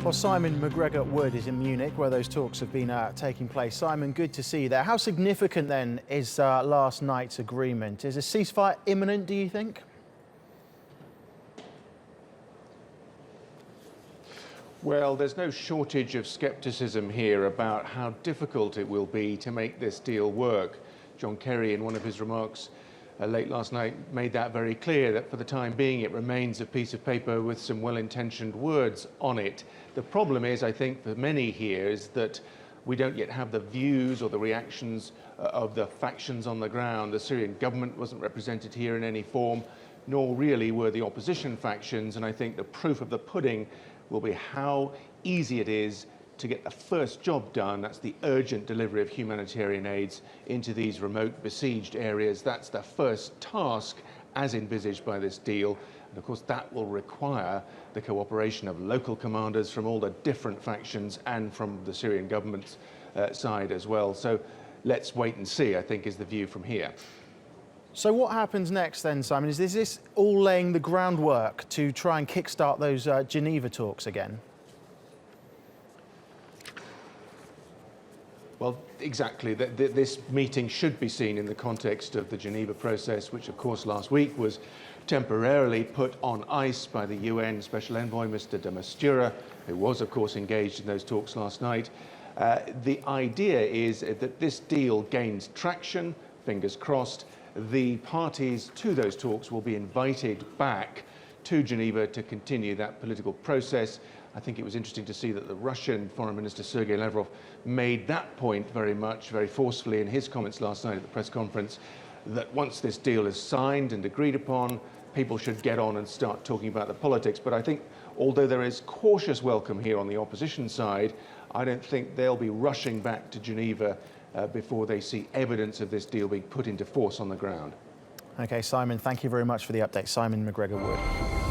Well, Simon McGregor Wood is in Munich, where those talks have been taking place. Simon, good to see you there. How significant, then, is last night's agreement? Is a ceasefire imminent, do you think? Well, there's no shortage of scepticism here about how difficult it will be to make this deal work. John Kerry, in one of his remarks late last night, made that very clear, that for the time being it remains a piece of paper with some well-intentioned words on it. The problem is, I think, for many here, is that we don't yet have the views or the reactions of the factions on the ground. The Syrian government wasn't represented here in any form, nor really were the opposition factions, and I think the proof of the pudding will be how easy it is to get the first job done. That's the urgent delivery of humanitarian aids into these remote besieged areas. That's the first task as envisaged by this deal. And of course that will require the cooperation of local commanders from all the different factions and from the Syrian government's side as well. So let's wait and see, I think, is the view from here. So what happens next then, Simon? Is this all laying the groundwork to try and kickstart those Geneva talks again? Well, exactly. This meeting should be seen in the context of the Geneva process, which, of course, last week was temporarily put on ice by the UN Special Envoy, Mr. de Mistura, who was, of course, engaged in those talks last night. The idea is that this deal gains traction, fingers crossed. The parties to those talks will be invited back to Geneva to continue that political process. I think it was interesting to see that the Russian Foreign Minister Sergei Lavrov made that point very forcefully in his comments last night at the press conference, that once this deal is signed and agreed upon, people should get on and start talking about the politics. But I think, although there is cautious welcome here on the opposition side, I don't think they'll be rushing back to Geneva before they see evidence of this deal being put into force on the ground. OK, Simon, thank you very much for the update. Simon McGregor Wood.